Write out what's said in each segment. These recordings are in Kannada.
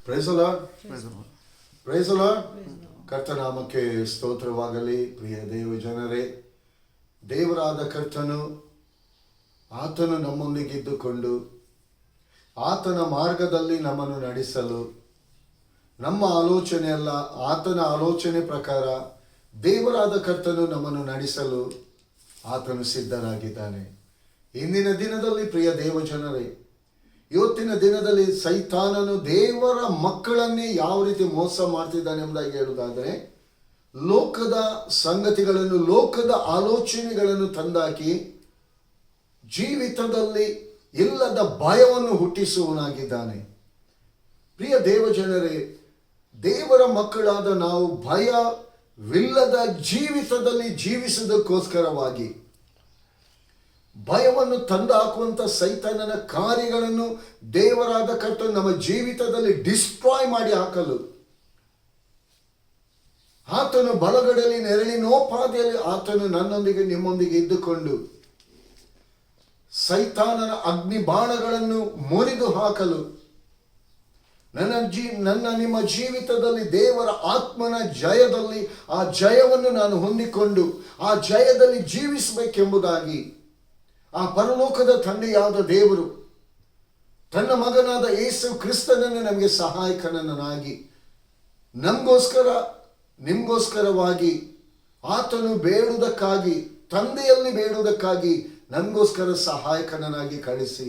Price the lord. Praise the lord. ಕರ್ತನಾಮಕ್ಕೆ ಸ್ತೋತ್ರವಾಗಲಿ. ಪ್ರಿಯ ದೇವ ಜನರೇ, ದೇವರಾದ ಕರ್ತನು ಆತನು ನಮ್ಮೊಂದಿಗಿದ್ದುಕೊಂಡು ಆತನ ಮಾರ್ಗದಲ್ಲಿ ನಮ್ಮನ್ನು ನಡೆಸಲು, ನಮ್ಮ ಆಲೋಚನೆ ಅಲ್ಲ, ಆತನ ಆಲೋಚನೆ ಪ್ರಕಾರ ದೇವರಾದ ಕರ್ತನು ನಮ್ಮನ್ನು ನಡೆಸಲು ಆತನು ಸಿದ್ಧನಾಗಿದ್ದಾನೆ. ಇಂದಿನ ದಿನದಲ್ಲಿ ಪ್ರಿಯ ದೇವ ಜನರೇ, ಇವತ್ತಿನ ದಿನದಲ್ಲಿ ಸೈತಾನನು ದೇವರ ಮಕ್ಕಳನ್ನೇ ಯಾವ ರೀತಿ ಮೋಸ ಮಾಡ್ತಿದ್ದಾನೆ ಎಂಬುದಾಗಿ ಹೇಳುವುದಾದರೆ, ಲೋಕದ ಸಂಗತಿಗಳನ್ನು, ಲೋಕದ ಆಲೋಚನೆಗಳನ್ನು ತಂದಾಕಿ ಜೀವಿತದಲ್ಲಿ ಇಲ್ಲದ ಭಯವನ್ನು ಹುಟ್ಟಿಸುವನಾಗಿದ್ದಾನೆ. ಪ್ರಿಯ ದೇವ ಜನರೇ, ದೇವರ ಮಕ್ಕಳಾದ ನಾವು ಭಯವಿಲ್ಲದ ಜೀವಿತದಲ್ಲಿ ಜೀವಿಸುವುದಕ್ಕೋಸ್ಕರವಾಗಿ ಭಯವನ್ನು ತಂದು ಹಾಕುವಂಥ ಸೈತಾನನ ಕಾರ್ಯಗಳನ್ನು ದೇವರಾದ ಕರ್ತನು ನಮ್ಮ ಜೀವಿತದಲ್ಲಿ ಡಿಸ್ಟ್ರಾಯ್ ಮಾಡಿ ಹಾಕಲು, ಆತನು ಬಲಗಡೆಯಲ್ಲಿ ನೆರಳಿನೋಪಾದಿಯಲ್ಲಿ ಆತನು ನನ್ನೊಂದಿಗೆ ನಿಮ್ಮೊಂದಿಗೆ ಇದ್ದುಕೊಂಡು ಸೈತಾನನ ಅಗ್ನಿ ಬಾಣಗಳನ್ನು ಮುರಿದು ಹಾಕಲು, ನನ್ನ ನಿಮ್ಮ ಜೀವಿತದಲ್ಲಿ ದೇವರ ಆತ್ಮನ ಜಯದಲ್ಲಿ ಆ ಜಯವನ್ನು ನಾನು ಹೊಂದಿಕೊಂಡು ಆ ಜಯದಲ್ಲಿ ಜೀವಿಸಬೇಕೆಂಬುದಾಗಿ ಆ ಪರಲೋಕದ ತಂದೆಯಾದ ದೇವರು ತನ್ನ ಮಗನಾದ ಯೇಸು ಕ್ರಿಸ್ತನನ್ನು ನಮಗೆ ಸಹಾಯಕನನ್ನಾಗಿ ನಮಗೋಸ್ಕರ ನಿಮಗೋಸ್ಕರವಾಗಿ ಆತನು ಬೇಡುವುದಕ್ಕಾಗಿ, ತಂದೆಯಲ್ಲಿ ಬೇಡುವುದಕ್ಕಾಗಿ ನಮಗೋಸ್ಕರ ಸಹಾಯಕನಾಗಿ ಕಳಿಸಿ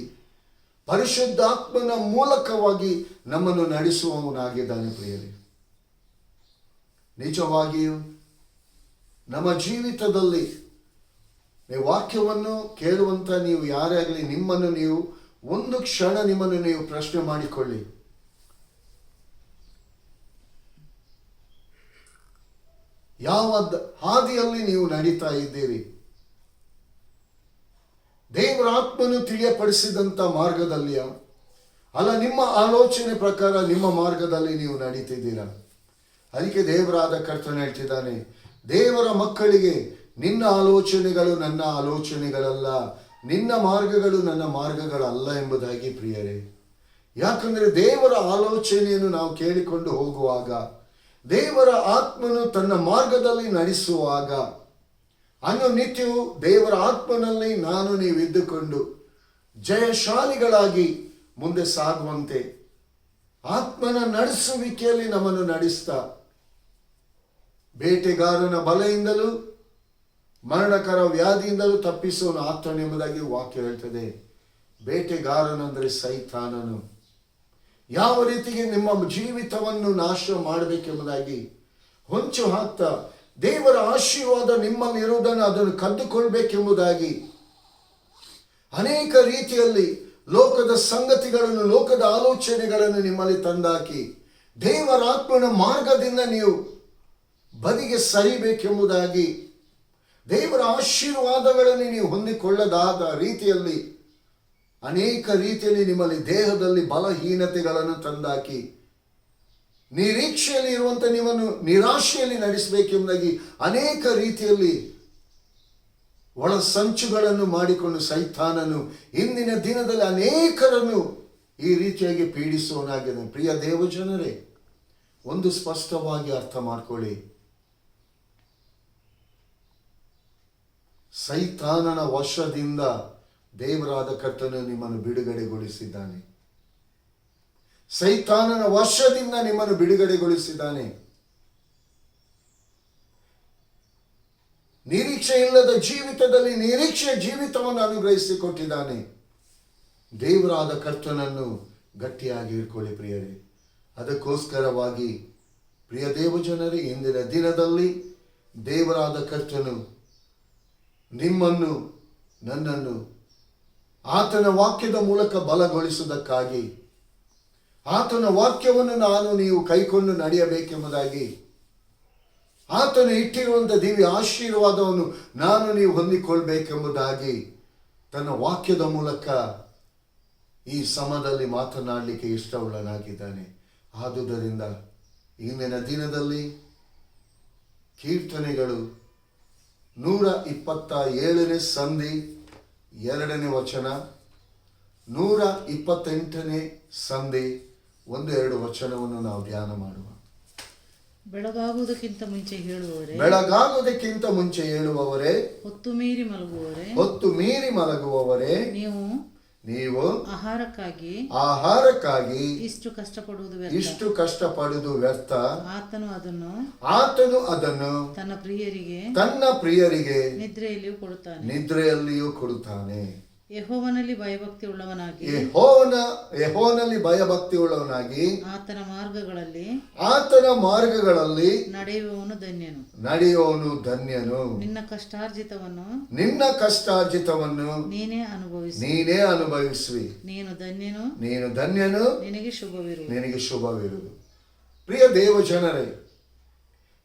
ಪರಿಶುದ್ಧಾತ್ಮನ ಮೂಲಕವಾಗಿ ನಮ್ಮನ್ನು ನಡೆಸುವವನಾಗಿದ್ದಾನೆ. ಪ್ರಿಯರೇ, ನಿಜವಾಗಿಯೂ ನಮ್ಮ ಜೀವಿತದಲ್ಲಿ ವಾಕ್ಯವನ್ನು ಕೇಳುವಂತ ನೀವು ಯಾರೇ ಆಗಲಿ, ನಿಮ್ಮನ್ನು ನೀವು ಒಂದು ಕ್ಷಣ ನಿಮ್ಮನ್ನು ನೀವು ಪ್ರಶ್ನೆ ಮಾಡಿಕೊಳ್ಳಿ. ಯಾವ ಹಾದಿಯಲ್ಲಿ ನೀವು ನಡೀತಾ ಇದ್ದೀರಿ? ದೇವರ ಆತ್ಮನು ತಿಳಿಯಪಡಿಸಿದಂಥ ಮಾರ್ಗದಲ್ಲಿಯ ಅಲ್ಲ, ನಿಮ್ಮ ಆಲೋಚನೆ ಪ್ರಕಾರ ನಿಮ್ಮ ಮಾರ್ಗದಲ್ಲಿ ನೀವು ನಡೀತಿದ್ದೀರಾ? ಅದಕ್ಕೆ ದೇವರಾದ ಕರ್ತನು ಹೇಳ್ತಿದ್ದಾನೆ, ದೇವರ ಮಕ್ಕಳಿಗೆ ನಿನ್ನ ಆಲೋಚನೆಗಳು ನನ್ನ ಆಲೋಚನೆಗಳಲ್ಲ, ನಿನ್ನ ಮಾರ್ಗಗಳು ನನ್ನ ಮಾರ್ಗಗಳಲ್ಲ ಎಂಬುದಾಗಿ. ಪ್ರಿಯರೇ, ಯಾಕಂದರೆ ದೇವರ ಆಲೋಚನೆಯನ್ನು ನಾವು ಕೇಳಿಕೊಂಡು ಹೋಗುವಾಗ, ದೇವರ ಆತ್ಮನು ತನ್ನ ಮಾರ್ಗದಲ್ಲಿ ನಡೆಸುವಾಗ, ಅನುನಿತ್ಯವೂ ದೇವರ ಆತ್ಮನಲ್ಲಿ ನಾನು ನೀವು ಇದ್ದುಕೊಂಡು ಜಯಶಾಲಿಗಳಾಗಿ ಮುಂದೆ ಸಾಗುವಂತೆ ಆತ್ಮನ ನಡೆಸುವಿಕೆಯಲ್ಲಿ ನಮ್ಮನ್ನು ನಡೆಸ್ತಾ, ಬೇಟೆಗಾರನ ಬಲೆಯಿಂದಲೂ ಮರಣಕರ ವ್ಯಾಧಿಯಿಂದಲೂ ತಪ್ಪಿಸುವನು ಆತನೆಂಬುದಾಗಿ ವಾಕ್ಯ ಹೇಳ್ತದೆ. ಬೇಟೆಗಾರನಂದರೆ ಸೈತಾನನು ಯಾವ ರೀತಿಗೆ ನಿಮ್ಮ ಜೀವಿತವನ್ನು ನಾಶ ಮಾಡಬೇಕೆಂಬುದಾಗಿ ಹೊಂಚು ಹಾಕ್ತಾ, ದೇವರ ಆಶೀರ್ವಾದ ನಿಮ್ಮಲ್ಲಿ ಇರುವುದನ್ನು ಅದನ್ನು ಕದ್ದುಕೊಳ್ಬೇಕೆಂಬುದಾಗಿ ಅನೇಕ ರೀತಿಯಲ್ಲಿ ಲೋಕದ ಸಂಗತಿಗಳನ್ನು, ಲೋಕದ ಆಲೋಚನೆಗಳನ್ನು ನಿಮ್ಮಲ್ಲಿ ತಂದಾಕಿ ದೇವರ ಆತ್ಮನ ಮಾರ್ಗದಿಂದ ನೀವು ಬದಿಗೆ ಸರಿಬೇಕೆಂಬುದಾಗಿ, ದೇವರ ಆಶೀರ್ವಾದಗಳನ್ನು ನೀವು ಹೊಂದಿಕೊಳ್ಳದಾದ ರೀತಿಯಲ್ಲಿ ಅನೇಕ ರೀತಿಯಲ್ಲಿ ನಿಮ್ಮಲ್ಲಿ ದೇಹದಲ್ಲಿ ಬಲಹೀನತೆಗಳನ್ನು ತಂದಾಕಿ ನಿರೀಕ್ಷೆಯಲ್ಲಿ ಇರುವಂಥ ನಿಮ್ಮನ್ನು ನಿರಾಶೆಯಲ್ಲಿ ನಡೆಸಬೇಕೆಂಬುದಾಗಿ ಅನೇಕ ರೀತಿಯಲ್ಲಿ ಒಳ ಸಂಚುಗಳನ್ನು ಮಾಡಿಕೊಂಡು ಸೈತಾನನು ಇಂದಿನ ದಿನದಲ್ಲಿ ಅನೇಕರನ್ನು ಈ ರೀತಿಯಾಗಿ ಪೀಡಿಸುವನಾಗಿದೆ. ಪ್ರಿಯ ದೇವಜನರೇ, ಒಂದು ಸ್ಪಷ್ಟವಾಗಿ ಅರ್ಥ ಮಾಡ್ಕೊಳ್ಳಿ, ಸೈತಾನನ ವಶದಿಂದ ದೇವರಾದ ಕರ್ತನು ನಿಮ್ಮನ್ನು ಬಿಡುಗಡೆಗೊಳಿಸಿದ್ದಾನೆ. ಸೈತಾನನ ವಶದಿಂದ ನಿಮ್ಮನ್ನು ಬಿಡುಗಡೆಗೊಳಿಸಿದ್ದಾನೆ. ನಿರೀಕ್ಷೆ ಇಲ್ಲದ ಜೀವಿತದಲ್ಲಿ ನಿರೀಕ್ಷೆ ಜೀವಿತವನ್ನು ಅನುಗ್ರಹಿಸಿಕೊಟ್ಟಿದ್ದಾನೆ. ದೇವರಾದ ಕರ್ತನನ್ನು ಗಟ್ಟಿಯಾಗಿ ಇಟ್ಕೊಳ್ಳಿ ಪ್ರಿಯರೇ. ಅದಕ್ಕೋಸ್ಕರವಾಗಿ ಪ್ರಿಯ ದೇವಜನರೇ, ಇಂದಿನ ದಿನದಲ್ಲಿ ದೇವರಾದ ಕರ್ತನು ನಿಮ್ಮನ್ನು ನನ್ನನ್ನು ಆತನ ವಾಕ್ಯದ ಮೂಲಕ ಬಲಗೊಳಿಸುವುದಕ್ಕಾಗಿ, ಆತನ ವಾಕ್ಯವನ್ನು ನಾನು ನೀವು ಕೈಕೊಂಡು ನಡೆಯಬೇಕೆಂಬುದಾಗಿ, ಆತನು ಇಟ್ಟಿರುವಂಥ ದಿವ್ಯ ಆಶೀರ್ವಾದವನ್ನು ನಾನು ನೀವು ಹೊಂದಿಕೊಳ್ಬೇಕೆಂಬುದಾಗಿ ತನ್ನ ವಾಕ್ಯದ ಮೂಲಕ ಈ ಸಮಯದಲ್ಲಿ ಮಾತನಾಡಲಿಕ್ಕೆ ಇಷ್ಟವುಳ್ಳನಾಗಿದ್ದಾನೆ. ಆದುದರಿಂದ ಇಂದಿನ ದಿನದಲ್ಲಿ ಕೀರ್ತನೆಗಳು 127ನೇ ಸಂಧಿ 2ನೇ ವಚನ, 128ನೇ ಸಂಧಿ 1-2 ವಚನವನ್ನು ನಾವು ಧ್ಯಾನ ಮಾಡುವ. ಬೆಳಗಾಗುವುದಕ್ಕಿಂತ ಮುಂಚೆ ಹೇಳುವವರೇ, ಬೆಳಗಾಗುವುದಕ್ಕಿಂತ ಮುಂಚೆ ಹೇಳುವವರೇ, ಹೊತ್ತು ಮೀರಿ ಮಲಗುವವರೇ, ಹೊತ್ತು ಮೀರಿ ಮಲಗುವವರೇ, ನೀವು ಆಹಾರಕ್ಕಾಗಿ ಇಷ್ಟು ಕಷ್ಟಪಡುವುದು ವ್ಯರ್ಥ. ಆತನು ಅದನ್ನು ತನ್ನ ಪ್ರಿಯರಿಗೆ ನಿದ್ರೆಯಲ್ಲಿಯೂ ಕೊಡುತ್ತಾನೆ. ಯೆಹೋವನಲ್ಲಿ ಭಯಭಕ್ತಿ ಉಳ್ಳವನಾಗಿ ಆತನ ಮಾರ್ಗಗಳಲ್ಲಿ ನಡೆಯುವವನು ಧನ್ಯನು. ನಿನ್ನ ಕಷ್ಟಾರ್ಜಿತವನ್ನು ನೀನೇ ಅನುಭವಿಸುವಿ. ನೀನು ಧನ್ಯನು, ನಿನಗೆ ಶುಭವಿರುವುದು. ಪ್ರಿಯ ದೇವ ಜನರೇ,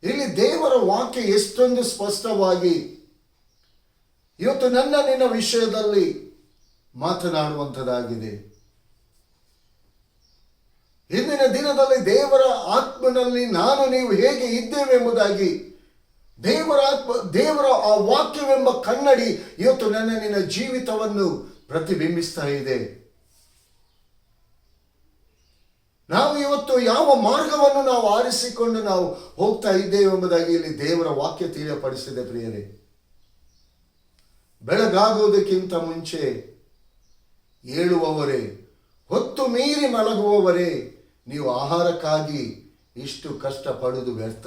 ಇಲ್ಲಿ ದೇವರ ವಾಕ್ಯ ಎಷ್ಟೊಂದು ಸ್ಪಷ್ಟವಾಗಿ ಇವತ್ತು ನಿನ್ನ ವಿಷಯದಲ್ಲಿ ಮಾತನಾಡುವಂಥದ್ದಾಗಿದೆ. ಇಂದಿನ ದಿನದಲ್ಲಿ ದೇವರ ಆತ್ಮನಲ್ಲಿ ನಾನು ನೀವು ಹೇಗೆ ಇದ್ದೇವೆ ಎಂಬುದಾಗಿ ದೇವರ ಆ ವಾಕ್ಯವೆಂಬ ಕನ್ನಡಿ ಇವತ್ತು ನಿನ್ನ ಜೀವಿತವನ್ನು ಪ್ರತಿಬಿಂಬಿಸ್ತಾ ಇದೆ. ನಾವು ಇವತ್ತು ಯಾವ ಮಾರ್ಗವನ್ನು ನಾವು ಆರಿಸಿಕೊಂಡು ನಾವು ಹೋಗ್ತಾ ಇದ್ದೇವೆ ಎಂಬುದಾಗಿ ಇಲ್ಲಿ ದೇವರ ವಾಕ್ಯ ತಿಳಿಯಪಡಿಸಿದೆ. ಪ್ರಿಯರೇ, ಬೆಳಗಾಗುವುದಕ್ಕಿಂತ ಮುಂಚೆ ಏಳುವವರೇ, ಹೊತ್ತು ಮೀರಿ ಮಲಗುವವರೇ, ನೀವು ಆಹಾರಕ್ಕಾಗಿ ಇಷ್ಟು ಕಷ್ಟಪಡುವುದು ವ್ಯರ್ಥ.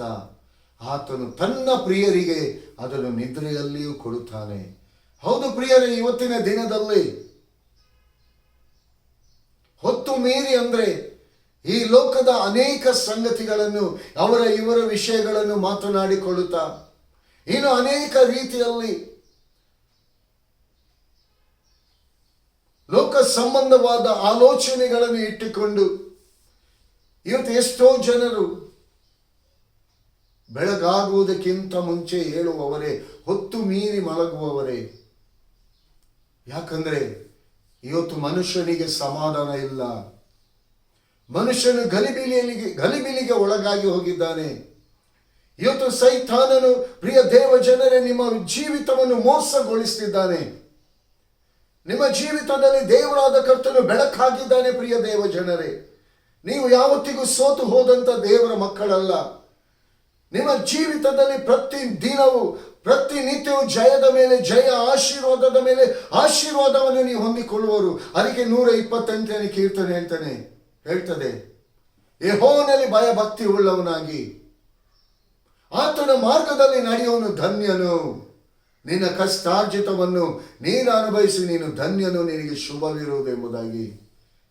ಆತನು ತನ್ನ ಪ್ರಿಯರಿಗೆ ಅದನ್ನು ನಿದ್ರೆಯಲ್ಲಿಯೂ ಕೊಡುತ್ತಾನೆ. ಹೌದು ಪ್ರಿಯರೇ, ಇವತ್ತಿನ ದಿನದಲ್ಲಿ ಹೊತ್ತು ಮೀರಿ ಅಂದ್ರೆ ಈ ಲೋಕದ ಅನೇಕ ಸಂಗತಿಗಳನ್ನು ಇವರ ವಿಷಯಗಳನ್ನು ಮಾತನಾಡಿಕೊಳ್ಳುತ್ತಾ ಇನ್ನು ಅನೇಕ ರೀತಿಯಲ್ಲಿ ಲೋಕ ಸಂಬಂಧವಾದ ಆಲೋಚನೆಗಳನ್ನು ಇಟ್ಟುಕೊಂಡು ಇವತ್ತು ಎಷ್ಟೋ ಜನರು ಬೆಳಗಾಗುವುದಕ್ಕಿಂತ ಮುಂಚೆ ಹೇಳುವವರೇ, ಹೊತ್ತು ಮೀರಿ ಮಲಗುವವರೇ. ಯಾಕಂದ್ರೆ ಇವತ್ತು ಮನುಷ್ಯನಿಗೆ ಸಮಾಧಾನ ಇಲ್ಲ. ಮನುಷ್ಯನು ಗಲಿಬಿಲಿಗೆ ಒಳಗಾಗಿ ಹೋಗಿದ್ದಾನೆ. ಇವತ್ತು ಸೈತಾನನು ಪ್ರಿಯ ದೇವ ಜನರೇ ನಿಮ್ಮ ಜೀವಿತವನ್ನು ಮೋಸಗೊಳಿಸುತ್ತಿದ್ದಾನೆ. ನಿಮ್ಮ ಜೀವಿತದಲ್ಲಿ ದೇವರಾದ ಕರ್ತನು ಬೆಳಕಾಗಿದ್ದಾನೆ. ಪ್ರಿಯ ದೇವ ಜನರೇ, ನೀವು ಯಾವತ್ತಿಗೂ ಸೋತು ಹೋದಂತ ದೇವರ ಮಕ್ಕಳಲ್ಲ. ನಿಮ್ಮ ಜೀವಿತದಲ್ಲಿ ಪ್ರತಿನಿತ್ಯವೂ ಜಯದ ಮೇಲೆ ಜಯ, ಆಶೀರ್ವಾದದ ಮೇಲೆ ಆಶೀರ್ವಾದವನ್ನು ನೀವು ಹೊಂದಿಕೊಳ್ಳುವರು. ಅದಕ್ಕೆ 128ನೇ ಕೀರ್ತನೆ ಹೇಳ್ತದೆ, ಯೆಹೋವನಲ್ಲಿ ಭಯಭಕ್ತಿ ಉಳ್ಳವನಾಗಿ ಆತನ ಮಾರ್ಗದಲ್ಲಿ ನಡೆಯುವವನು ಧನ್ಯನು. ನಿನ್ನ ಕಷ್ಟಾರ್ಜಿತವನ್ನು ನೀನು ಅನುಭವಿಸಿ ನೀನು ಧನ್ಯನು, ನಿನಗೆ ಶುಭವಿರುವುದು ಎಂಬುದಾಗಿ.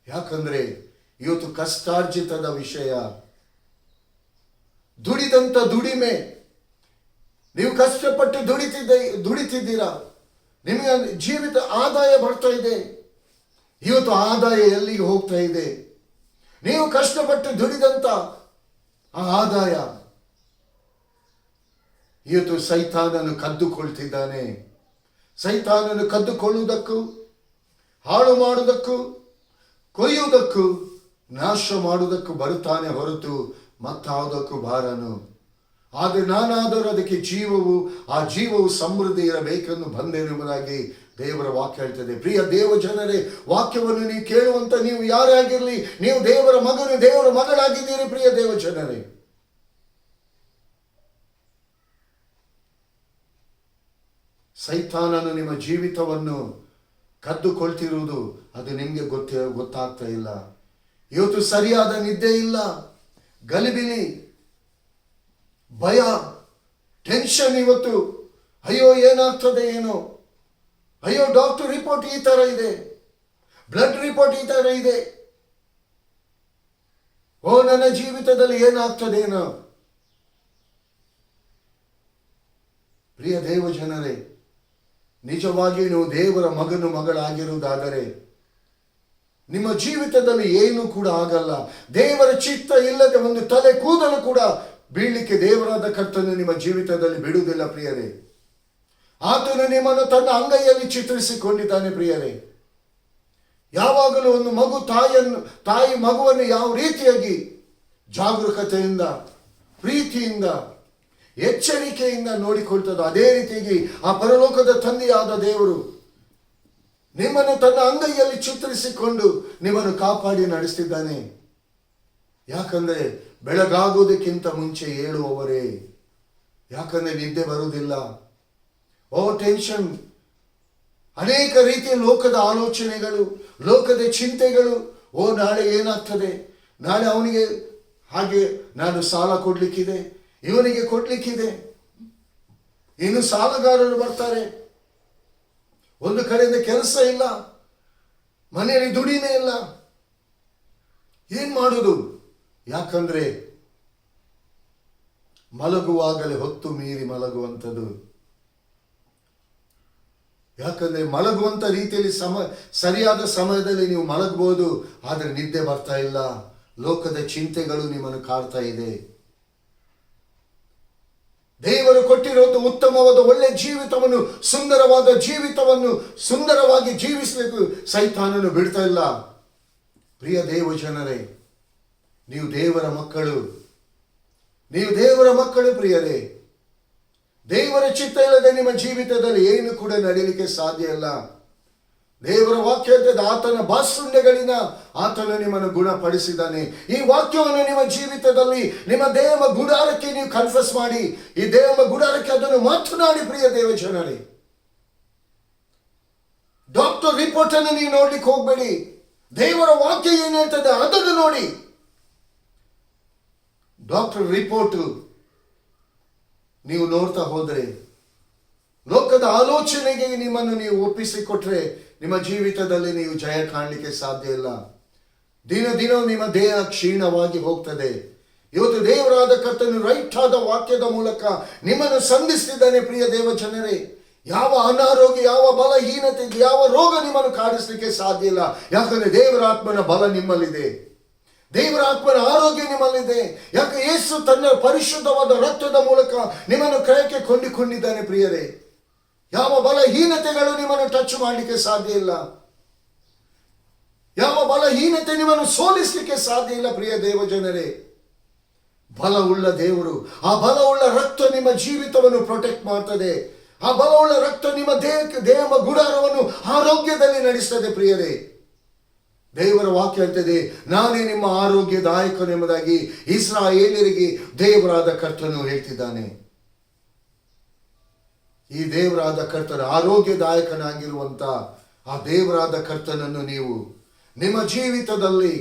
ಯಾಕಂದ್ರೆ ಇವತ್ತು ಕಷ್ಟಾರ್ಜಿತದ ವಿಷಯ, ದುಡಿದಂತ ದುಡಿಮೆ, ನೀವು ಕಷ್ಟಪಟ್ಟು ದುಡಿತಿದ್ದೀರಾ, ನಿಮಗೆ ಜೀವಿತ ಆದಾಯ ಬರ್ತಾ ಇದೆ. ಇವತ್ತು ಆದಾಯ ಎಲ್ಲಿಗೆ ಹೋಗ್ತಾ ಇದೆ? ನೀವು ಕಷ್ಟಪಟ್ಟು ದುಡಿದಂತ ಆ ಆದಾಯ ಇವತ್ತು ಸೈತಾನನು ಕದ್ದುಕೊಳ್ತಿದ್ದಾನೆ. ಸೈತಾನನು ಕದ್ದುಕೊಳ್ಳುವುದಕ್ಕೂ, ಹಾಳು ಮಾಡುವುದಕ್ಕೂ, ಕೊಯ್ಯುವುದಕ್ಕೂ, ನಾಶ ಮಾಡುವುದಕ್ಕೂ ಬರುತ್ತಾನೆ ಹೊರತು ಮತ್ತಾವುದಕ್ಕೂ ಬಾರನು. ಆದರೆ ನಾನಾದರೂ ಅದಕ್ಕೆ ಆ ಜೀವವು ಸಮೃದ್ಧಿ ಇರಬೇಕೆಂದು ಬಂದೆನೆಂಬುದಾಗಿ ದೇವರ ವಾಕ್ಯ ಹೇಳ್ತದೆ. ಪ್ರಿಯ ದೇವ ಜನರೇ, ವಾಕ್ಯವನ್ನು ನೀವು ಕೇಳುವಂತ ನೀವು ಯಾರೇ ಆಗಿರಲಿ, ನೀವು ದೇವರ ಮಗನು, ದೇವರ ಮಗಳಾಗಿದ್ದೀರಿ. ಪ್ರಿಯ ದೇವ ಜನರೇ, ಸೈತಾನನು ನಿಮ್ಮ ಜೀವಿತವನ್ನು ಕದ್ದುಕೊಳ್ತಿರುವುದು ಅದು ನಿಮಗೆ ಗೊತ್ತಾಗ್ತಾ ಇಲ್ಲ. ಇವತ್ತು ಸರಿಯಾದ ನಿದ್ದೆ ಇಲ್ಲ, ಗಲಿಬಿಲಿ, ಭಯ, ಟೆನ್ಷನ್. ಇವತ್ತು ಅಯ್ಯೋ ಏನಾಗ್ತದೆ ಏನೋ, ಅಯ್ಯೋ ಡಾಕ್ಟರ್ ರಿಪೋರ್ಟ್ ಈ ತರ ಇದೆ, ಬ್ಲಡ್ ರಿಪೋರ್ಟ್ ಈ ತರ ಇದೆ, ಓ ನನ್ನ ಜೀವಿತದಲ್ಲಿ ಏನಾಗ್ತದೆ ಏನೋ. ಪ್ರಿಯ ದೇವ ಜನರೇ, ನಿಜವಾಗಿ ನೀವು ದೇವರ ಮಗನು ಮಗಳಾಗಿರುವುದಾದರೆ ನಿಮ್ಮ ಜೀವಿತದಲ್ಲಿ ಏನೂ ಕೂಡ ಆಗಲ್ಲ. ದೇವರ ಚಿತ್ತ ಇಲ್ಲದೆ ಒಂದು ತಲೆ ಕೂದಲು ಕೂಡ ಬೀಳಲಿಕ್ಕೆ ದೇವರಾದ ಕರ್ತನು ನಿಮ್ಮ ಜೀವಿತದಲ್ಲಿ ಬಿಡುವುದಿಲ್ಲ. ಪ್ರಿಯರೇ, ಆತನು ನಿಮ್ಮನ್ನು ತನ್ನ ಅಂಗೈಯಲ್ಲಿ ಚಿತ್ರಿಸಿಕೊಂಡಿದ್ದಾನೆ. ಪ್ರಿಯರೇ, ಯಾವಾಗಲೂ ಒಂದು ತಾಯಿ ಮಗುವನ್ನು ಯಾವ ರೀತಿಯಾಗಿ ಜಾಗರೂಕತೆಯಿಂದ, ಪ್ರೀತಿಯಿಂದ, ಎಚ್ಚರಿಕೆಯಿಂದ ನೋಡಿಕೊಳ್ತದೋ ಅದೇ ರೀತಿಯಾಗಿ ಆ ಪರಲೋಕದ ತಂದೆಯಾದ ದೇವರು ನಿಮ್ಮನ್ನು ತನ್ನ ಅಂಗೈಯಲ್ಲಿ ಚಿತ್ರಿಸಿಕೊಂಡು ನಿಮ್ಮನ್ನು ಕಾಪಾಡಿ ನಡೆಸ್ತಿದ್ದಾನೆ. ಯಾಕಂದ್ರೆ ಬೆಳಗಾಗೋದಕ್ಕಿಂತ ಮುಂಚೆ ಏಳುವವರೇ. ಯಾಕಂದ್ರೆ ನಿದ್ದೆ ಬರುವುದಿಲ್ಲ. ಟೆನ್ಷನ್, ಅನೇಕ ರೀತಿಯ ಲೋಕದ ಆಲೋಚನೆಗಳು, ಲೋಕದ ಚಿಂತೆಗಳು. ನಾಳೆ ಏನಾಗ್ತದೆ, ನಾಳೆ ಅವನಿಗೆ ಹಾಗೆ ನಾನು ಸಾಲ ಕೊಡ್ಲಿಕ್ಕಿದೆ, ಇವನಿಗೆ ಕೊಡ್ಲಿಕ್ಕಿದೆ, ಇನ್ನು ಸಾಲಗಾರರು ಬರ್ತಾರೆ, ಒಂದು ಕಡೆಯಿಂದ ಕೆಲಸ ಇಲ್ಲ, ಮನೆಯಲ್ಲಿ ದುಡಿಮೆ ಇಲ್ಲ, ಏನ್ ಮಾಡುದು? ಯಾಕಂದ್ರೆ ಮಲಗುವಾಗಲೇ ಹೊತ್ತು ಮೀರಿ ಮಲಗುವಂಥದ್ದು. ಯಾಕಂದ್ರೆ ಮಲಗುವಂತ ರೀತಿಯಲ್ಲಿ ಸರಿಯಾದ ಸಮಯದಲ್ಲಿ ನೀವು ಮಲಗಬಹುದು, ಆದರೆ ನಿದ್ದೆ ಬರ್ತಾ ಇಲ್ಲ. ಲೋಕದ ಚಿಂತೆಗಳು ನಿಮ್ಮನ್ನು ಕಾಡ್ತಾ ಇದೆ. ದೇವರು ಕೊಟ್ಟಿರುವುದು ಉತ್ತಮವಾದ ಒಳ್ಳೆ ಜೀವಿತವನ್ನು, ಸುಂದರವಾದ ಜೀವಿತವನ್ನು ಸುಂದರವಾಗಿ ಜೀವಿಸಬೇಕು ಸೈತಾನನು ಬಿಡ್ತಾ ಇಲ್ಲ. ಪ್ರಿಯ ದೇವ ಜನರೇ, ನೀವು ದೇವರ ಮಕ್ಕಳು, ನೀವು ದೇವರ ಮಕ್ಕಳು ಪ್ರಿಯರೇ. ದೇವರ ಚಿತ್ತ ಇಲ್ಲದೆ ನಿಮ್ಮ ಜೀವಿತದಲ್ಲಿ ಏನು ಕೂಡ ನಡೀಲಿಕ್ಕೆ ಸಾಧ್ಯ ಇಲ್ಲ. ದೇವರ ವಾಕ್ಯ ಹೇಳ್ತದೆ, ಆತನ ಬಾಸುಂಡೆಗಳಿಂದ ಆತನು ನಿಮ್ಮನ್ನು ಗುಣಪಡಿಸಿದ್ದಾನೆ. ಈ ವಾಕ್ಯವನ್ನು ನಿಮ್ಮ ಜೀವಿತದಲ್ಲಿ, ನಿಮ್ಮ ದೇವ ಗುಡಾರಕ್ಕೆ ನೀವು ಕನ್ಫಸ್ ಮಾಡಿ, ಈ ದೇವ ಗುಡಾರಕ್ಕೆ ಅದನ್ನು ಮಾತನಾಡಿ. ಪ್ರಿಯ ದೇವ ಜನರೇ, ಡಾಕ್ಟರ್ ರಿಪೋರ್ಟ್ ಅನ್ನು ನೀವು ನೋಡ್ಲಿಕ್ಕೆ ಹೋಗ್ಬೇಡಿ. ದೇವರ ವಾಕ್ಯ ಏನ್ ಹೇಳ್ತದೆ ಅದನ್ನು ನೋಡಿ. ಡಾಕ್ಟರ್ ರಿಪೋರ್ಟ್ ನೀವು ನೋಡ್ತಾ ಹೋದರೆ, ಲೋಕದ ಆಲೋಚನೆಗೆ ನಿಮ್ಮನ್ನು ನೀವು ಒಪ್ಪಿಸಿಕೊಟ್ರೆ ನಿಮ್ಮ ಜೀವಿತದಲ್ಲಿ ನೀವು ಜಯ ಕಾಣಲಿಕ್ಕೆ ಸಾಧ್ಯ ಇಲ್ಲ. ದಿನ ದಿನ ನಿಮ್ಮ ದೇಹ ಕ್ಷೀಣವಾಗಿ ಹೋಗ್ತದೆ. ಇವತ್ತು ದೇವರಾದ ಕರ್ತನು ರೈಟ್ ಆದ ವಾಕ್ಯದ ಮೂಲಕ ನಿಮ್ಮನ್ನು ಸಂಧಿಸ್ತಿದ್ದಾನೆ. ಪ್ರಿಯ ದೇವ ಜನರೇ, ಯಾವ ಅನಾರೋಗ್ಯ, ಯಾವ ಬಲಹೀನತೆ, ಯಾವ ರೋಗ ನಿಮ್ಮನ್ನು ಕಾಡಿಸ್ಲಿಕ್ಕೆ ಸಾಧ್ಯ ಇಲ್ಲ. ಯಾಕಂದ್ರೆ ದೇವರ ಆತ್ಮನ ಬಲ ನಿಮ್ಮಲ್ಲಿದೆ, ದೇವರ ಆತ್ಮನ ಆರೋಗ್ಯ ನಿಮ್ಮಲ್ಲಿದೆ. ಯಾಕೆ ಯೇಸು ತನ್ನ ಪರಿಶುದ್ಧವಾದ ರಕ್ತದ ಮೂಲಕ ನಿಮ್ಮನ್ನು ಕ್ರಯಕ್ಕೆ ಕೊಂಡಿಕೊಂಡಿದ್ದಾನೆ. ಪ್ರಿಯರೇ, ಯಾವ ಬಲಹೀನತೆಗಳು ನಿಮ್ಮನ್ನು ಟಚ್ ಮಾಡಲಿಕ್ಕೆ ಸಾಧ್ಯ ಇಲ್ಲ, ಯಾವ ಬಲಹೀನತೆ ನಿಮ್ಮನ್ನು ಸೋಲಿಸಲಿಕ್ಕೆ ಸಾಧ್ಯ ಇಲ್ಲ. ಪ್ರಿಯ ದೇವ ಜನರೇ, ಬಲವುಳ್ಳ ದೇವರು, ಆ ಬಲವುಳ್ಳ ರಕ್ತ ನಿಮ್ಮ ಜೀವಿತವನ್ನು ಪ್ರೊಟೆಕ್ಟ್ ಮಾಡ್ತದೆ. ಆ ಬಲವುಳ್ಳ ರಕ್ತ ನಿಮ್ಮ ದೇಹ ಗುಡಾರವನ್ನು ಆರೋಗ್ಯದಲ್ಲಿ ನಡೆಸ್ತದೆ. ಪ್ರಿಯರೇ, ದೇವರ ವಾಕ್ಯ ಹೇಳ್ತದೆ, ನಾನೇ ನಿಮ್ಮ ಆರೋಗ್ಯದಾಯಕನೆಂಬುದಾಗಿ ಇಸ್ರಾಯೇಲರಿಗೆ ದೇವರಾದ ಕರ್ತನು ಹೇಳ್ತಿದ್ದಾನೆ. ಈ ದೇವರಾದ ಕರ್ತನ ಆರೋಗ್ಯದಾಯಕನಾಗಿರುವಂತ ಆ ದೇವರಾದ ಕರ್ತನನ್ನು ನೀವು ನಿಮ್ಮ ಜೀವಿತದಲ್ಲಿ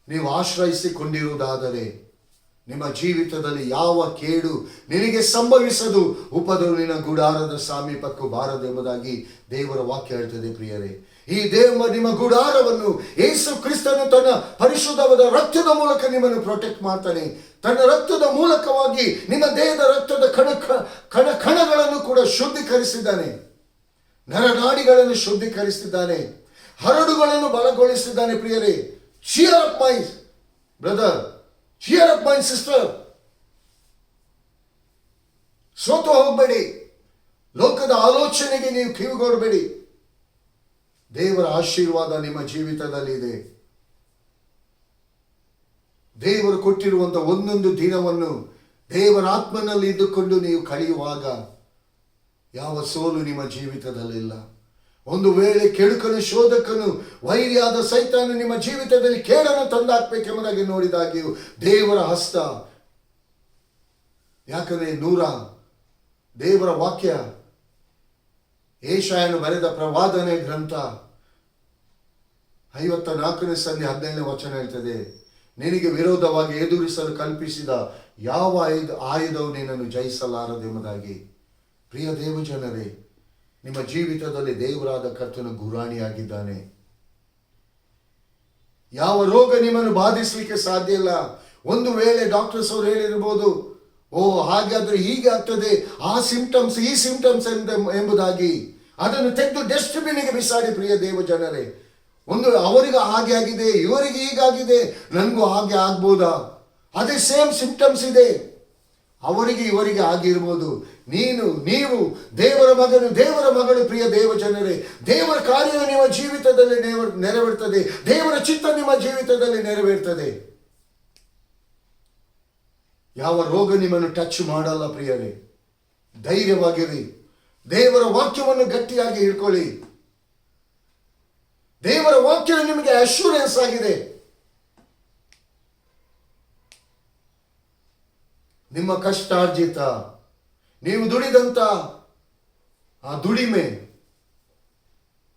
ನೀವು ಆಶ್ರಯಿಸಿಕೊಂಡಿರುವುದಾದರೆ ನಿಮ್ಮ ಜೀವಿತದಲ್ಲಿ ಯಾವ ಕೇಡು ನಿನಗೆ ಸಂಭವಿಸದು, ಉಪದರು ನಿನ್ನ ಗುಡಾರದ ಸಮೀಪಕ್ಕೂ ಬಾರದೆಂಬುದಾಗಿ ದೇವರ ವಾಕ್ಯ ಹೇಳ್ತದೆ. ಪ್ರಿಯರೇ, ಈ ದೇವ ನಿಮ್ಮ ಗುಡಾರವನ್ನು ಯೇಸು ಕ್ರಿಸ್ತನು ತನ್ನ ಪರಿಶುದ್ಧವಾದ ರಕ್ತದ ಮೂಲಕ ನಿಮ್ಮನ್ನು ಪ್ರೊಟೆಕ್ಟ್ ಮಾಡ್ತಾನೆ. ತನ್ನ ರಕ್ತದ ಮೂಲಕವಾಗಿ ನಿಮ್ಮ ದೇಹದ ರಕ್ತದ ಕಣಗಳನ್ನು ಕೂಡ ಶುದ್ಧೀಕರಿಸಿದ್ದಾನೆ, ನರನಾಡಿಗಳನ್ನು ಶುದ್ಧೀಕರಿಸಿದ್ದಾನೆ, ಹರಡುಗಳನ್ನು ಬಲಗೊಳಿಸಿದ್ದಾನೆ. ಪ್ರಿಯರೇ, cheer up my brother, cheer up my sister. ಸೋತು ಹೋಗಬೇಡಿ, ಲೋಕದ ಆಲೋಚನೆಗೆ ನೀವು ಕಿವಿಗೊಡಬೇಡಿ. ದೇವರ ಆಶೀರ್ವಾದ ನಿಮ್ಮ ಜೀವಿತದಲ್ಲಿ ಇದೆ. ದೇವರು ಕೊಟ್ಟಿರುವಂತಹ ಒಂದೊಂದು ದಿನವನ್ನು ದೇವರ ಆತ್ಮನಲ್ಲಿ ಇದ್ದುಕೊಂಡು ನೀವು ಕಳೆಯುವಾಗ ಯಾವ ಸೋಲು ನಿಮ್ಮ ಜೀವಿತದಲ್ಲಿಲ್ಲ. ಒಂದು ವೇಳೆ ಕೆಡುಕನು, ಶೋಧಕನು, ವೈರಿಯಾದ ಸೈತಾನು ನಿಮ್ಮ ಜೀವಿತದಲ್ಲಿ ಕೇಡನ್ನು ತಂದಾಕ್ಬೇಕೆಂಬುದಾಗಿ ನೋಡಿದಾಗಿಯೂ ದೇವರ ಹಸ್ತ. ಯಾಕಂದ್ರೆ ದೇವರ ವಾಕ್ಯ, ಏಷಾಯನು ಬರೆದ ಪ್ರವಾದನೆ ಗ್ರಂಥ 54ನೇ ಸಂಧಿ 15ನೇ ವಚನ ಹೇಳ್ತದೆ, ನಿನಗೆ ವಿರೋಧವಾಗಿ ಎದುರಿಸಲು ಕಲ್ಪಿಸಿದ ಯಾವ ಆಯುಧವು ನಿನ್ನನ್ನು ಜಯಿಸಲಾರದೆಂಬುದಾಗಿ. ಪ್ರಿಯ ದೇವಜನರೇ, ನಿಮ್ಮ ಜೀವಿತದಲ್ಲಿ ದೇವರಾದ ಕರ್ತನು ಗುರಾಣಿಯಾಗಿದ್ದಾನೆ. ಯಾವ ರೋಗ ನಿಮ್ಮನ್ನು ಬಾಧಿಸಲಿಕ್ಕೆ ಸಾಧ್ಯ ಇಲ್ಲ. ಒಂದು ವೇಳೆ ಡಾಕ್ಟರ್ಸ್ ಅವರು ಹೇಳಿರ್ಬೋದು, ಹಾಗಾದ್ರೆ ಹೀಗೆ ಆಗ್ತದೆ, ಆ ಸಿಂಪ್ಟಮ್ಸ್, ಈ ಸಿಂಪ್ಟಮ್ಸ್ ಎಂಬುದಾಗಿ ಅದನ್ನು ತೆಗೆದು ಡಸ್ಟ್ಬಿನ್ಗೆ ಬಿಸಾಡಿ. ಪ್ರಿಯ ದೇವ ಜನರೇ, ಅವರಿಗೆ ಹಾಗೆ ಆಗಿದೆ, ಇವರಿಗೆ ಹೀಗಾಗಿದೆ, ನನಗೂ ಹಾಗೆ ಆಗ್ಬೋದಾ? ಅದೇ ಸೇಮ್ ಸಿಂಪ್ಟಮ್ಸ್ ಇದೆ, ಅವರಿಗೆ ಇವರಿಗೆ ಆಗಿರ್ಬೋದು. ನೀವು ದೇವರ ಮಗನು, ದೇವರ ಮಗಳು. ಪ್ರಿಯ ದೇವ ಜನರೇ, ದೇವರ ಕಾರ್ಯ ನಿಮ್ಮ ಜೀವಿತದಲ್ಲಿ ನೆರವೇರ್ತದೆ, ದೇವರ ಚಿತ್ತ ನಿಮ್ಮ ಜೀವಿತದಲ್ಲಿ ನೆರವೇರ್ತದೆ. ಯಾವ ರೋಗ ನಿಮ್ಮನ್ನು ಟಚ್ ಮಾಡಲ್ಲ. ಪ್ರಿಯರೇ, ಧೈರ್ಯವಾಗಿರಿ. ದೇವರ ವಾಕ್ಯವನ್ನು ಗಟ್ಟಿಯಾಗಿ ಹಿಡ್ಕೊಳ್ಳಿ. ದೇವರ ವಾಕ್ಯ ನಿಮಗೆ ಅಶ್ಯೂರೆನ್ಸ್ ಆಗಿದೆ. ನಿಮ್ಮ ಕಷ್ಟಾರ್ಜಿತ, ನೀವು ದುಡಿದಂತ ಆ ದುಡಿಮೆ,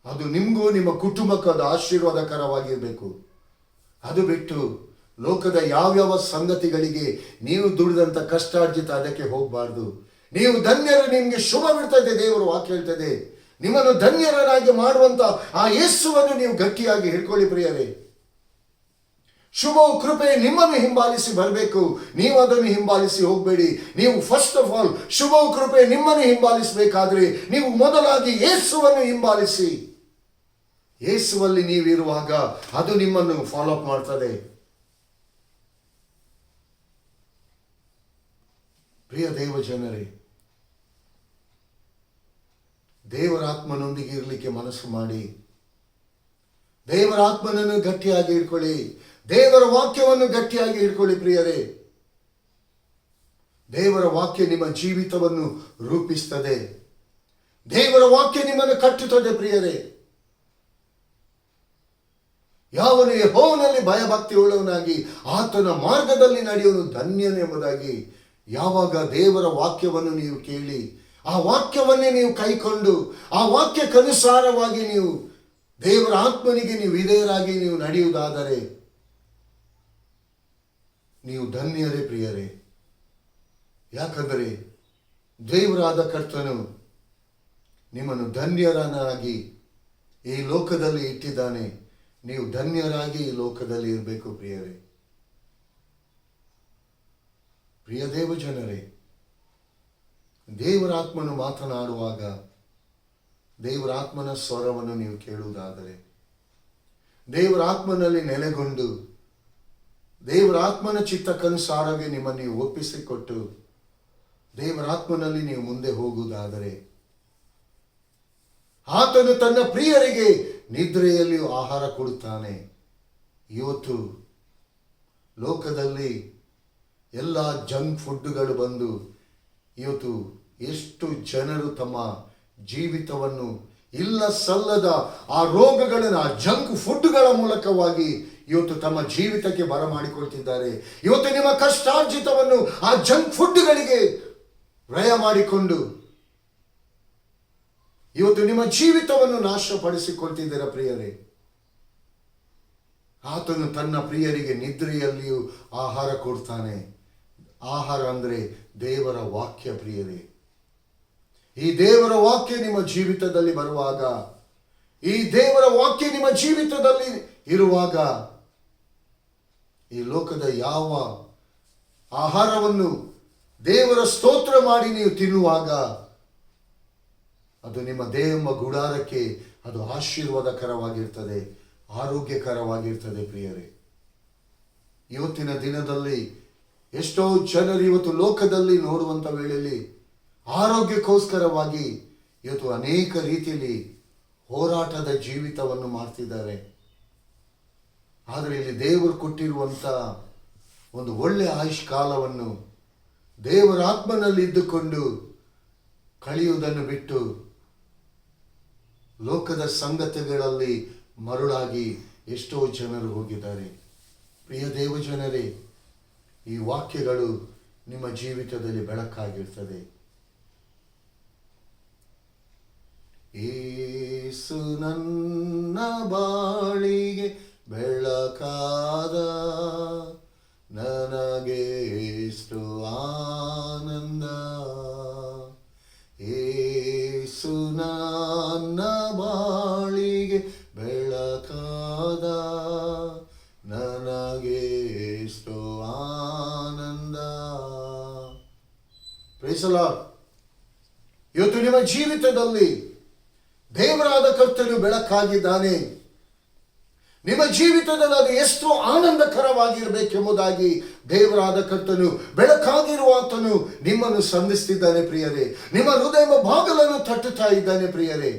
ಅದು ನಿಮಗೂ ನಿಮ್ಮ ಕುಟುಂಬಕ್ಕೂ ಅದು ಆಶೀರ್ವಾದಕರವಾಗಿರಬೇಕು. ಅದು ಬಿಟ್ಟು ಲೋಕದ ಯಾವ್ಯಾವ ಸಂಗತಿಗಳಿಗೆ ನೀವು ದುಡಿದಂತ ಕಷ್ಟಾರ್ಜಿತ ಅದಕ್ಕೆ ಹೋಗಬಾರ್ದು. ನೀವು ಧನ್ಯರು, ನಿಮಗೆ ಶುಭ ಬಿಡ್ತದೆ. ದೇವರು ವಾಕ್ಯ ಹೇಳ್ತದೆ, ನಿಮ್ಮನ್ನು ಧನ್ಯರನ್ನಾಗಿ ಮಾಡುವಂತ ಆ ಯೇಸುವನ್ನು ನೀವು ಗಟ್ಟಿಯಾಗಿ ಹಿಡ್ಕೊಳ್ಳಿ ಪ್ರಿಯರೇ. ಶುಭವು ಕೃಪೆ ನಿಮ್ಮನ್ನು ಹಿಂಬಾಲಿಸಿ ಬರಬೇಕು, ನೀವು ಅದನ್ನು ಹಿಂಬಾಲಿಸಿ ಹೋಗಬೇಡಿ. ನೀವು ಫಸ್ಟ್ ಆಫ್ ಆಲ್ ಶುಭವು ಕೃಪೆ ನಿಮ್ಮನ್ನು ಹಿಂಬಾಲಿಸಬೇಕಾದ್ರೆ ನೀವು ಮೊದಲಾಗಿ ಯೇಸುವನ್ನು ಹಿಂಬಾಲಿಸಿ. ಯೇಸುವಲ್ಲಿ ನೀವಿರುವಾಗ ಅದು ನಿಮ್ಮನ್ನು ಫಾಲೋ ಅಪ್ ಮಾಡ್ತದೆ. ಪ್ರಿಯ ದೇವ ಜನರೇ, ದೇವರ ಆತ್ಮನೊಂದಿಗೆ ಇರಲಿಕ್ಕೆ ಮನಸ್ಸು ಮಾಡಿ, ದೇವರ ಆತ್ಮನನ್ನು ಗಟ್ಟಿಯಾಗಿ ಇಟ್ಕೊಳ್ಳಿ, ದೇವರ ವಾಕ್ಯವನ್ನು ಗಟ್ಟಿಯಾಗಿ ಇಟ್ಕೊಳ್ಳಿ ಪ್ರಿಯರೇ. ದೇವರ ವಾಕ್ಯ ನಿಮ್ಮ ಜೀವಿತವನ್ನು ರೂಪಿಸ್ತದೆ. ದೇವರ ವಾಕ್ಯ ನಿಮ್ಮನ್ನು ಕಟ್ಟುತ್ತದೆ ಪ್ರಿಯರೇ. ಯಾವನು ಯೆಹೋವನಲ್ಲಿ ಭಯಭಕ್ತಿ ಉಳ್ಳವನಾಗಿ ಆತನ ಮಾರ್ಗದಲ್ಲಿ ನಡೆಯುವನು ಧನ್ಯನೆಂಬುದಾಗಿ. ಯಾವಾಗ ದೇವರ ವಾಕ್ಯವನ್ನು ನೀವು ಕೇಳಿ, ಆ ವಾಕ್ಯವನ್ನೇ ನೀವು ಕೈಕೊಂಡು, ಆ ವಾಕ್ಯಕ್ಕನುಸಾರವಾಗಿ ನೀವು ದೇವರ ಆತ್ಮನಿಗೆ ನೀವು ವಿಧೇಯರಾಗಿ ನೀವು ನಡೆಯುವುದಾದರೆ ನೀವು ಧನ್ಯರೇ ಪ್ರಿಯರೇ. ಯಾಕಂದರೆ ದೇವರಾದ ಕರ್ತನು ನಿಮ್ಮನ್ನು ಧನ್ಯರನ್ನಾಗಿ ಈ ಲೋಕದಲ್ಲಿ ಇಟ್ಟಿದ್ದಾನೆ. ನೀವು ಧನ್ಯರಾಗಿ ಈ ಲೋಕದಲ್ಲಿ ಇರಬೇಕು ಪ್ರಿಯರೇ. ಪ್ರಿಯ ದೇವ ಜನರೇ, ದೇವರಾತ್ಮನು ಮಾತನಾಡುವಾಗ ದೇವರಾತ್ಮನ ಸ್ವರವನ್ನು ನೀವು ಕೇಳುವುದಾದರೆ, ದೇವರಾತ್ಮನಲ್ಲಿ ನೆಲೆಗೊಂಡು ದೇವರಾತ್ಮನ ಚಿತ್ತಕ್ಕನುಸಾರವೇ ನಿಮ್ಮನ್ನು ನೀವು ಒಪ್ಪಿಸಿಕೊಟ್ಟು ದೇವರಾತ್ಮನಲ್ಲಿ ನೀವು ಮುಂದೆ ಹೋಗುವುದಾದರೆ, ಆತನು ತನ್ನ ಪ್ರಿಯರಿಗೆ ನಿದ್ರೆಯಲ್ಲಿಯೂ ಆಹಾರ ಕೊಡುತ್ತಾನೆ. ಇವತ್ತು ಲೋಕದಲ್ಲಿ ಎಲ್ಲ ಜಂಕ್ ಫುಡ್ಗಳು ಬಂದು ಇವತ್ತು ಎಷ್ಟು ಜನರು ತಮ್ಮ ಜೀವಿತವನ್ನು ಇಲ್ಲ ಸಲ್ಲದ ಆ ರೋಗಗಳನ್ನು ಆ ಜಂಕ್ ಫುಡ್ಗಳ ಮೂಲಕವಾಗಿ ಇವತ್ತು ತಮ್ಮ ಜೀವಿತಕ್ಕೆ ಬರಮಾಡಿಕೊಳ್ತಿದ್ದಾರೆ. ಇವತ್ತು ನಿಮ್ಮ ಕಷ್ಟಾರ್ಜಿತವನ್ನು ಆ ಜಂಕ್ ಫುಡ್ಗಳಿಗೆ ವ್ಯಯ ಮಾಡಿಕೊಂಡು ಇವತ್ತು ನಿಮ್ಮ ಜೀವಿತವನ್ನು ನಾಶಪಡಿಸಿಕೊಳ್ತಿದ್ದೀರ ಪ್ರಿಯರೇ. ಆತನು ತನ್ನ ಪ್ರಿಯರಿಗೆ ನಿದ್ರೆಯಲ್ಲಿಯೂ ಆಹಾರ ಕೊಡ್ತಾನೆ. ಆಹಾರ ಅಂದರೆ ದೇವರ ವಾಕ್ಯ ಪ್ರಿಯರೇ. ಈ ದೇವರ ವಾಕ್ಯ ನಿಮ್ಮ ಜೀವಿತದಲ್ಲಿ ಬರುವಾಗ, ಈ ದೇವರ ವಾಕ್ಯ ನಿಮ್ಮ ಜೀವಿತದಲ್ಲಿ ಇರುವಾಗ, ಈ ಲೋಕದ ಯಾವ ಆಹಾರವನ್ನು ದೇವರ ಸ್ತೋತ್ರ ಮಾಡಿ ನೀವು ತಿನ್ನುವಾಗ ಅದು ನಿಮ್ಮ ದೇಹ ಗುಡಾರಕ್ಕೆ ಅದು ಆಶೀರ್ವಾದಕರವಾಗಿರ್ತದೆ, ಆರೋಗ್ಯಕರವಾಗಿರ್ತದೆ ಪ್ರಿಯರೇ. ಇವತ್ತಿನ ದಿನದಲ್ಲಿ ಎಷ್ಟೋ ಜನರು ಇವತ್ತು ಲೋಕದಲ್ಲಿ ನೋಡುವಂಥ ವೇಳೆಯಲ್ಲಿ ಆರೋಗ್ಯಕ್ಕೋಸ್ಕರವಾಗಿ ಇವತ್ತು ಅನೇಕ ರೀತಿಯಲ್ಲಿ ಹೋರಾಟದ ಜೀವಿತವನ್ನು ಮಾಡ್ತಿದ್ದಾರೆ. ಆದರೆ ಇಲ್ಲಿ ದೇವರು ಕೊಟ್ಟಿರುವಂಥ ಒಂದು ಒಳ್ಳೆಯ ಆಯುಷ್ ಕಾಲವನ್ನು ದೇವರ ಆತ್ಮನಲ್ಲಿ ಇದ್ದುಕೊಂಡು ಕಳೆಯುವುದನ್ನು ಬಿಟ್ಟು ಲೋಕದ ಸಂಗತಿಗಳಲ್ಲಿ ಮರುಳಾಗಿ ಎಷ್ಟೋ ಜನರು ಹೋಗಿದ್ದಾರೆ. ಪ್ರಿಯ ದೇವ ಜನರೇ, ಈ ವಾಕ್ಯಗಳು ನಿಮ್ಮ ಜೀವಿತದಲ್ಲಿ ಬೆಳಕಾಗಿರ್ತದೆ. ಯೇಸು ನನ್ನ ಬಾಳಿಗೆ ಬೆಳಕಾದ, ನನಗೆ ಎಷ್ಟು ಆನಂದ. ಯೇಸು ನನ್ನ ಬಾಳಿಗೆ ಬೆಳಕಾದ, ನನಗೆ ಎಷ್ಟು ಆನಂದ. Price the lord. ಇವತ್ತು ನಿಮ್ಮ ಜೀವಿತದಲ್ಲಿ ದೇವರಾದ ಕರ್ತನು ಬೆಳಕಾಗಿದ್ದಾನೆ. ನಿಮ್ಮ ಜೀವಿತದಲ್ಲಿ ಅದು ಎಷ್ಟು ಆನಂದಕರವಾಗಿರಬೇಕೆಂಬುದಾಗಿ ದೇವರಾದ ಕರ್ತನು ಬೆಳಕಾಗಿರುವ ಆತನು ನಿಮ್ಮನ್ನು ಸಂಧಿಸ್ತಿದ್ದಾನೆ ಪ್ರಿಯರೇ. ನಿಮ್ಮ ಹೃದಯ ಬಾಗಿಲನ್ನು ತಟ್ಟುತ್ತಾ ಇದ್ದಾನೆ ಪ್ರಿಯರೇ.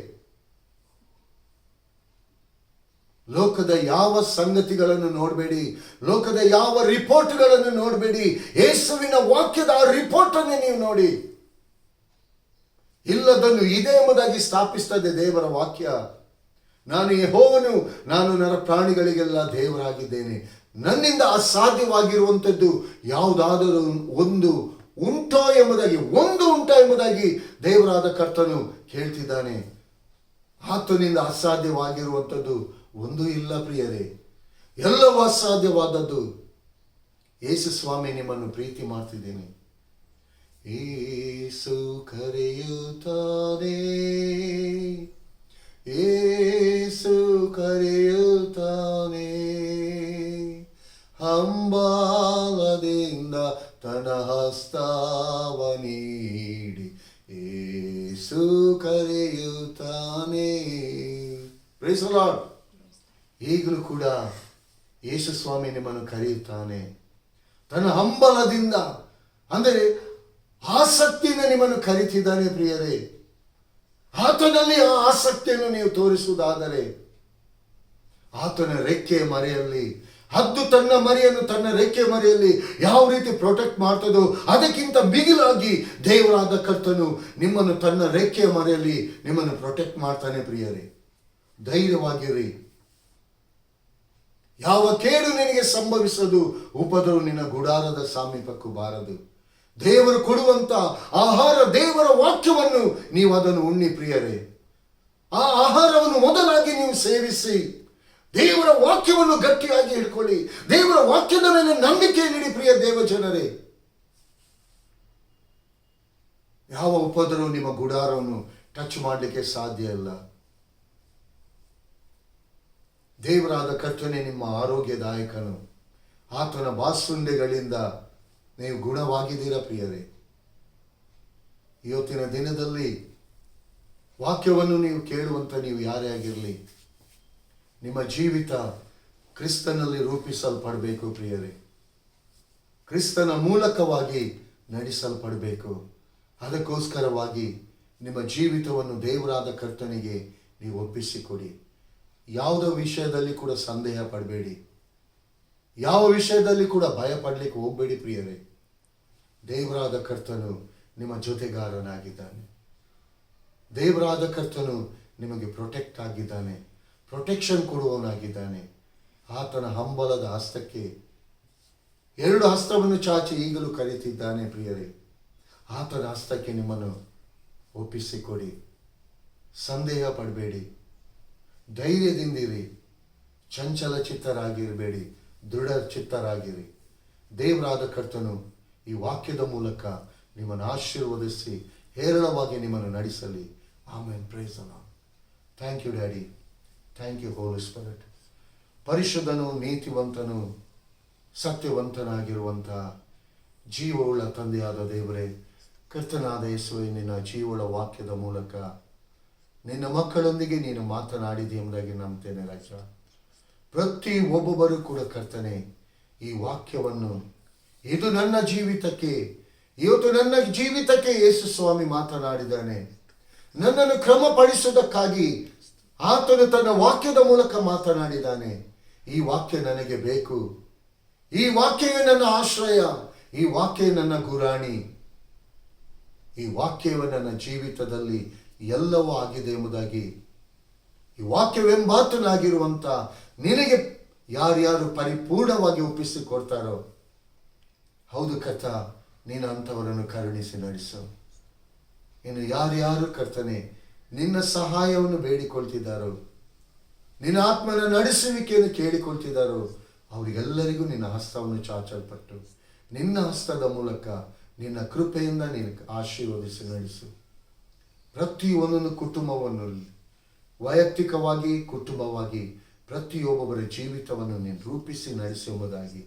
ಲೋಕದ ಯಾವ ಸಂಗತಿಗಳನ್ನು ನೋಡಬೇಡಿ, ಲೋಕದ ಯಾವ ರಿಪೋರ್ಟ್ಗಳನ್ನು ನೋಡಬೇಡಿ. ಯೇಸುವಿನ ವಾಕ್ಯದ ಆ ರಿಪೋರ್ಟ್ ಅನ್ನೇ ನೀವು ನೋಡಿ. ಇಲ್ಲದನ್ನು ಇದೆ ಎಂಬುದಾಗಿ ಸ್ಥಾಪಿಸ್ತದೆ ದೇವರ ವಾಕ್ಯ. ನಾನು ಯೆಹೋವನು, ನಾನು ನರ ಪ್ರಾಣಿಗಳಿಗೆಲ್ಲ ದೇವರಾಗಿದ್ದೇನೆ. ನನ್ನಿಂದ ಅಸಾಧ್ಯವಾಗಿರುವಂಥದ್ದು ಯಾವುದಾದರೂ ಒಂದು ಉಂಟೋ ಎಂಬುದಾಗಿ, ಒಂದು ಉಂಟೋ ಎಂಬುದಾಗಿ ದೇವರಾದ ಕರ್ತನು ಕೇಳ್ತಿದ್ದಾನೆ. ಆತನಿಂದ ಅಸಾಧ್ಯವಾಗಿರುವಂಥದ್ದು ಒಂದೂ ಇಲ್ಲ ಪ್ರಿಯರೇ, ಎಲ್ಲವೂ ಅಸಾಧ್ಯವಾದದ್ದು. ಯೇಸು ಸ್ವಾಮಿ ನಿಮ್ಮನ್ನು ಪ್ರೀತಿ ಮಾಡ್ತಿದ್ದೇನೆ. ಯೇಸು ಕರೆಯುತ್ತಾನೆ, ಯೇಸು ಕರೆಯುತ್ತಾನೆ, ಹಂಬಲದಿಂದ ತನ್ನ ಹಸ್ತವ ನೀಡಿ ಯೇಸು ಕರೆಯುತ್ತಾನೆ. Praise the lord. ಈಗಲೂ ಕೂಡ ಯೇಸು ಸ್ವಾಮಿ ನಿಮ್ಮನ್ನು ಕರೆಯುತ್ತಾನೆ. ತನ್ನ ಹಂಬಲದಿಂದ, ಅಂದರೆ ಆಸಕ್ತಿಯಿಂದ ನಿಮ್ಮನ್ನು ಕರೀತಿದ್ದಾನೆ ಪ್ರಿಯರೇ. ಆತನಲ್ಲಿ ಆ ಆಸಕ್ತಿಯನ್ನು ನೀವು ತೋರಿಸುವುದಾದರೆ, ಆತನ ರೆಕ್ಕೆಯ ಮರೆಯಲ್ಲಿ ಹದ್ದು ತನ್ನ ಮರಿಯನ್ನು ತನ್ನ ರೆಕ್ಕೆ ಮರೆಯಲ್ಲಿ ಯಾವ ರೀತಿ ಪ್ರೊಟೆಕ್ಟ್ ಮಾಡ್ತದೋ ಅದಕ್ಕಿಂತ ಮಿಗಿಲಾಗಿ ದೇವರಾದ ಕರ್ತನು ನಿಮ್ಮನ್ನು ತನ್ನ ರೆಕ್ಕೆಯ ಮರೆಯಲ್ಲಿ ನಿಮ್ಮನ್ನು ಪ್ರೊಟೆಕ್ಟ್ ಮಾಡ್ತಾನೆ ಪ್ರಿಯರೇ. ಧೈರ್ಯವಾಗಿರಿ. ಯಾವ ಕೇಡು ನಿನಗೆ ಸಂಭವಿಸದು, ಉಪದ್ರವ ನಿನ್ನ ಗುಡಾರದ ಸಮೀಪಕ್ಕೂ ಬಾರದು. ದೇವರು ಕೊಡುವಂತ ಆಹಾರ, ದೇವರ ವಾಕ್ಯವನ್ನು ನೀವು ಅದನ್ನು ಉಣ್ಣಿ ಪ್ರಿಯರೇ. ಆ ಆಹಾರವನ್ನು ಮೊದಲಾಗಿ ನೀವು ಸೇವಿಸಿ, ದೇವರ ವಾಕ್ಯವನ್ನು ಗಟ್ಟಿಯಾಗಿ ಹಿಡ್ಕೊಳ್ಳಿ. ದೇವರ ವಾಕ್ಯದ ಮೇಲೆ ನಂಬಿಕೆ ನೀಡಿ ಪ್ರಿಯ ದೇವ ಜನರೇ. ಯಾವ ಉಪದ್ರವ ನಿಮ್ಮ ಗುಡಾರವನ್ನು ಟಚ್ ಮಾಡಲಿಕ್ಕೆ ಸಾಧ್ಯ ಇಲ್ಲ. ದೇವರಾದ ಕರ್ತನೆ ನಿಮ್ಮ ಆರೋಗ್ಯದಾಯಕನು. ಆತನ ಬಾಸುಂಡೆಗಳಿಂದ ನೀವು ಗುಣವಾಗಿದ್ದೀರಾ ಪ್ರಿಯರೇ. ಇವತ್ತಿನ ದಿನದಲ್ಲಿ ವಾಕ್ಯವನ್ನು ನೀವು ಕೇಳುವಂತ ನೀವು ಯಾರೇ ಆಗಿರಲಿ, ನಿಮ್ಮ ಜೀವಿತ ಕ್ರಿಸ್ತನಲ್ಲಿ ರೂಪಿಸಲ್ಪಡಬೇಕು ಪ್ರಿಯರೇ. ಕ್ರಿಸ್ತನ ಮೂಲಕವಾಗಿ ನಡೆಸಲ್ಪಡಬೇಕು. ಅದಕ್ಕೋಸ್ಕರವಾಗಿ ನಿಮ್ಮ ಜೀವಿತವನ್ನು ದೇವರಾದ ಕರ್ತನಿಗೆ ನೀವು ಒಪ್ಪಿಸಿಕೊಡಿ. ಯಾವುದೋ ವಿಷಯದಲ್ಲಿ ಕೂಡ ಸಂದೇಹ ಪಡಬೇಡಿ. ಯಾವ ವಿಷಯದಲ್ಲಿ ಕೂಡ ಭಯ ಪಡಲಿಕ್ಕೆ ಹೋಗಬೇಡಿ ಪ್ರಿಯರೇ. ದೇವರಾದ ಕರ್ತನು ನಿಮ್ಮ ಜೊತೆಗಾರನಾಗಿದ್ದಾನೆ. ದೇವರಾದ ಕರ್ತನು ನಿಮಗೆ ಪ್ರೊಟೆಕ್ಟ್ ಆಗಿದ್ದಾನೆ, ಪ್ರೊಟೆಕ್ಷನ್ ಕೊಡುವವನಾಗಿದ್ದಾನೆ. ಆತನ ಹಂಬಲದ ಹಸ್ತಕ್ಕೆ 2 ಹಸ್ತವನ್ನು ಚಾಚಿ ಈಗಲೂ ಕರೀತಿದ್ದಾನೆ ಪ್ರಿಯರೇ. ಆತನ ಹಸ್ತಕ್ಕೆ ನಿಮ್ಮನ್ನು ಒಪ್ಪಿಸಿಕೊಡಿ. ಸಂದೇಹ ಪಡಬೇಡಿ, ಧೈರ್ಯದಿಂದಿರಿ, ಚಂಚಲ ಚಿತ್ತರಾಗಿರಬೇಡಿ, ದೃಢ ಚಿತ್ತರಾಗಿರಿ. ದೇವರಾದ ಕರ್ತನು ಈ ವಾಕ್ಯದ ಮೂಲಕ ನಿಮ್ಮನ್ನು ಆಶೀರ್ವದಿಸಿ ಹೇರಳವಾಗಿ ನಿಮ್ಮನ್ನು ನಡೆಸಲಿ. Amen. Praise the lord. Thank you daddy. Thank you holy spirit. ಪರಿಶುದ್ಧನು, ನೀತಿವಂತನು, ಸತ್ಯವಂತನಾಗಿರುವಂಥ ಜೀವವುಳ್ಳ ತಂದೆಯಾದ ದೇವರೇ, ಕರ್ತನಾದ ಯೇಸುವೇ, ನಿನ್ನ ಜೀವಳ ವಾಕ್ಯದ ಮೂಲಕ ನಿನ್ನ ಮಕ್ಕಳೊಂದಿಗೆ ನೀನು ಮಾತನಾಡಿದೆ ಎಂಬುದಾಗಿ ನಂಬ್ತೇನೆ ರಾಜ. ಪ್ರತಿ ಒಬ್ಬೊಬ್ಬರು ಕೂಡ ಕರ್ತನೆ ಈ ವಾಕ್ಯವನ್ನು, ಇದು ನನ್ನ ಜೀವಿತಕ್ಕೆ, ಇವತ್ತು ನನ್ನ ಜೀವಿತಕ್ಕೆ ಯೇಸು ಸ್ವಾಮಿ ಮಾತನಾಡಿದ್ದಾನೆ. ನನ್ನನ್ನು ಕ್ರಮಪಡಿಸುವುದಕ್ಕಾಗಿ ಆತನು ತನ್ನ ವಾಕ್ಯದ ಮೂಲಕ ಮಾತನಾಡಿದ್ದಾನೆ. ಈ ವಾಕ್ಯ ನನಗೆ ಬೇಕು. ಈ ವಾಕ್ಯವೇ ನನ್ನ ಆಶ್ರಯ. ಈ ವಾಕ್ಯವೇ ನನ್ನ ಗುರಾಣಿ. ಈ ವಾಕ್ಯವೇ ನನ್ನ ಜೀವಿತದಲ್ಲಿ ಎಲ್ಲವೂ ಆಗಿದೆ ಎಂಬುದಾಗಿ, ಈ ವಾಕ್ಯವೆಂಬಾತನಾಗಿರುವಂಥ ನಿನಗೆ ಯಾರ್ಯಾರು ಪರಿಪೂರ್ಣವಾಗಿ ಒಪ್ಪಿಸಿಕೊಡ್ತಾರೋ, ಹೌದು ಕರ್ತ, ನೀನು ಅಂಥವರನ್ನು ಕರುಣಿಸಿ ನಡೆಸು. ಇನ್ನು ಯಾರ್ಯಾರು ಕರ್ತನೆ ನಿನ್ನ ಸಹಾಯವನ್ನು ಬೇಡಿಕೊಳ್ತಿದ್ದಾರೋ, ನಿನ್ನ ಆತ್ಮನ ನಡೆಸುವಿಕೆಯನ್ನು ಕೇಳಿಕೊಳ್ತಿದ್ದಾರೋ, ಅವರಿಗೆಲ್ಲರಿಗೂ ನಿನ್ನ ಹಸ್ತವನ್ನು ಚಾಚಲ್ಪಟ್ಟು ನಿನ್ನ ಹಸ್ತದ ಮೂಲಕ ನಿನ್ನ ಕೃಪೆಯಿಂದ ನೀನು ಆಶೀರ್ವದಿಸಿ ನಡೆಸು. ಪ್ರತಿಯೊಂದನ್ನು ಕುಟುಂಬವನ್ನು, ವೈಯಕ್ತಿಕವಾಗಿ ಕುಟುಂಬವಾಗಿ ಪ್ರತಿಯೊಬ್ಬೊಬ್ಬರ ಜೀವಿತವನ್ನು ನೀನು ರೂಪಿಸಿ ನಡೆಸುವುದಾಗಿ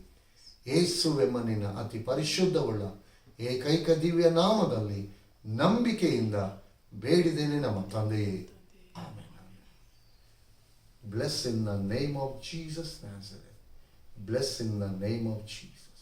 ಯೇಸುವೆಂಬ ನಿನ್ನ ಅತಿ ಪರಿಶುದ್ಧವುಳ್ಳ ಏಕೈಕ ದಿವ್ಯ ನಾಮದಲ್ಲಿ ನಂಬಿಕೆಯಿಂದ ಬೇಡಿದ್ದೇನೆ ನಮ್ಮ ತಂದೆಯೇ. Amen. Bless in the name of Jesus Nazareth. Bless in the name of Jesus.